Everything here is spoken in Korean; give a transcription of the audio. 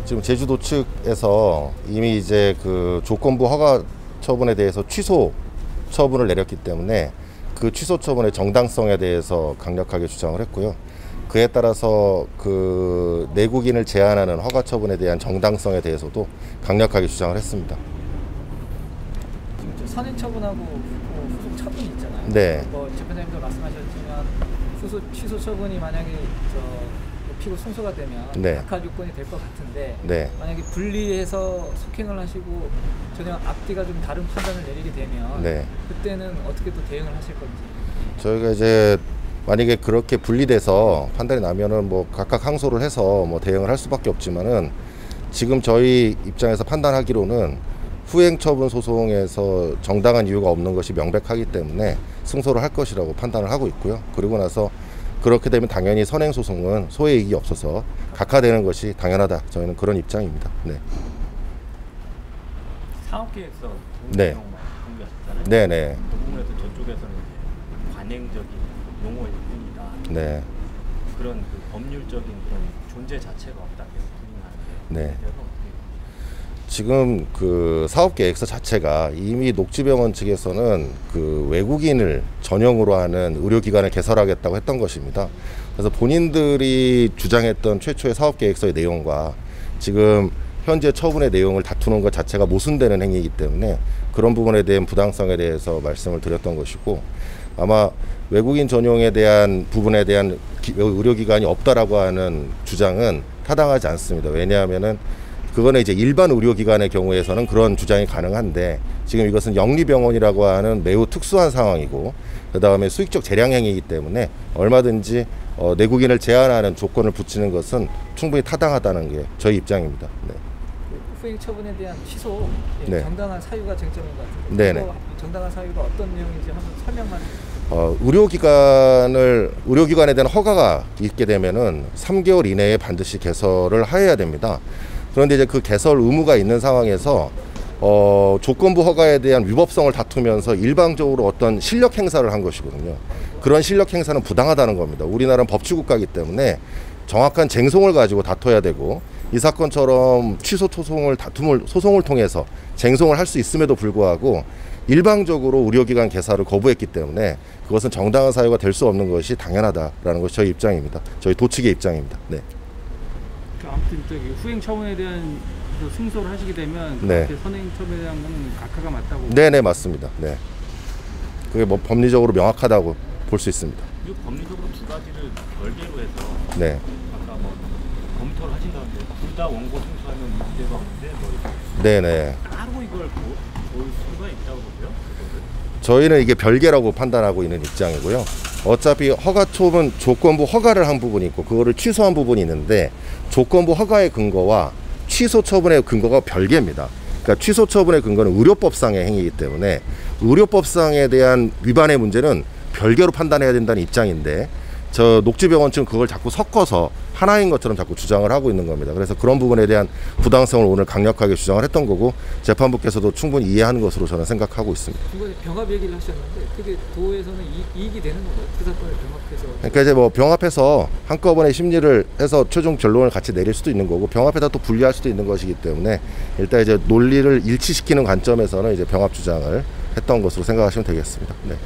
지금 제주도 측에서 이미 이제 그 조건부 허가 처분에 대해서 취소 처분을 내렸기 때문에 그 취소 처분의 정당성에 대해서 강력하게 주장을 했고요. 그에 따라서 그 내국인을 제한하는 허가 처분에 대한 정당성에 대해서도 강력하게 주장을 했습니다. 선행 처분하고 후속 처분이 있잖아요. 네. 뭐 재판장님도 말씀하셨지만 취소 처분이 만약에 피고 승소가 되면 네. 각하 요건이 될 것 같은데 네. 만약에 분리해서 속행을 하시고 전혀 앞뒤가 좀 다른 판단을 내리게 되면 네. 그때는 어떻게 또 대응을 하실 건지. 저희가 이제 만약에 그렇게 분리돼서 판단이 나면은 뭐 각각 항소를 해서 뭐 대응을 할 수밖에 없지만은 지금 저희 입장에서 판단하기로는 후행처분 소송에서 정당한 이유가 없는 것이 명백하기 때문에 승소를 할 것이라고 판단을 하고 있고요. 그리고 나서 그렇게 되면 당연히 선행소송은 소의 이익이 없어서 각하되는 것이 당연하다. 저희는 그런 입장입니다. 네. 사업계획서 네. 공개하셨잖아요. 네네. 그 부분에서 저쪽에서는 관행적인 용어일 뿐이다. 네. 그런 그 법률적인 그런 존재 자체가 없다. 계속 부인하는데. 네. 지금 그 사업계획서 자체가 이미 녹지병원 측에서는 그 외국인을 전용으로 하는 의료기관을 개설하겠다고 했던 것입니다. 그래서 본인들이 주장했던 최초의 사업계획서의 내용과 지금 현재 처분의 내용을 다투는 것 자체가 모순되는 행위이기 때문에 그런 부분에 대한 부당성에 대해서 말씀을 드렸던 것이고, 아마 외국인 전용에 대한 부분에 대한 의료기관이 없다라고 하는 주장은 타당하지 않습니다. 왜냐하면은 그거는 이제 일반 의료기관의 경우에서는 그런 주장이 가능한데, 지금 이것은 영리병원이라고 하는 매우 특수한 상황이고, 그 다음에 수익적 재량행위이기 때문에 얼마든지 내국인을 제한하는 조건을 붙이는 것은 충분히 타당하다는 게 저희 입장입니다. 네. 후행 처분에 대한 취소 네. 정당한 사유가 쟁점인 것 같은데, 네네. 정당한 사유가 어떤 내용인지 한번 설명만. 의료기관에 대한 허가가 있게 되면은 3개월 이내에 반드시 개설을 해야 됩니다. 그런데 이제 그 개설 의무가 있는 상황에서 조건부 허가에 대한 위법성을 다투면서 일방적으로 어떤 실력 행사를 한 것이거든요. 그런 실력 행사는 부당하다는 겁니다. 우리나라는 법치국가이기 때문에 정확한 쟁송을 가지고 다퉈야 되고, 이 사건처럼 취소 소송을 통해서 쟁송을 할 수 있음에도 불구하고 일방적으로 의료기관 개설을 거부했기 때문에 그것은 정당한 사유가 될 수 없는 것이 당연하다라는 것이 저희 입장입니다. 저희 도측의 입장입니다. 네. 아무튼 후행 처분에 대한 승소를 하시게 되면 네. 선행 처분에 대한 거는 각하가 맞다고. 네네, 맞습니다. 네. 그게 뭐 법리적으로 명확하다고 볼 수 있습니다. 이 법리적으로 두 가지를 별개로 해서 네. 아까 뭐 검토를 하신다는데 둘 다 원고 승소하면 문제가 없는데 뭐 네네. 따로 이걸 볼 수가 있다고 보세요? 저희는 이게 별개라고 판단하고 있는 입장이고요. 어차피 허가 처분 조건부 허가를 한 부분이 있고 그거를 취소한 부분이 있는데, 조건부 허가의 근거와 취소 처분의 근거가 별개입니다. 그러니까 취소 처분의 근거는 의료법상의 행위이기 때문에 의료법상에 대한 위반의 문제는 별개로 판단해야 된다는 입장인데, 저 녹지병원 측은 그걸 자꾸 섞어서 하나인 것처럼 자꾸 주장을 하고 있는 겁니다. 그래서 그런 부분에 대한 부당성을 오늘 강력하게 주장을 했던 거고, 재판부께서도 충분히 이해하는 것으로 저는 생각하고 있습니다. 이번에 병합 얘기를 하셨는데 그게 도에서는 이익이 되는 건가요? 그 사건을 병합해서. 그러니까 이제 뭐 병합해서 한꺼번에 심리를 해서 최종 결론을 같이 내릴 수도 있는 거고, 병합해서 또 분리할 수도 있는 것이기 때문에 일단 이제 논리를 일치시키는 관점에서는 이제 병합 주장을 했던 것으로 생각하시면 되겠습니다. 네.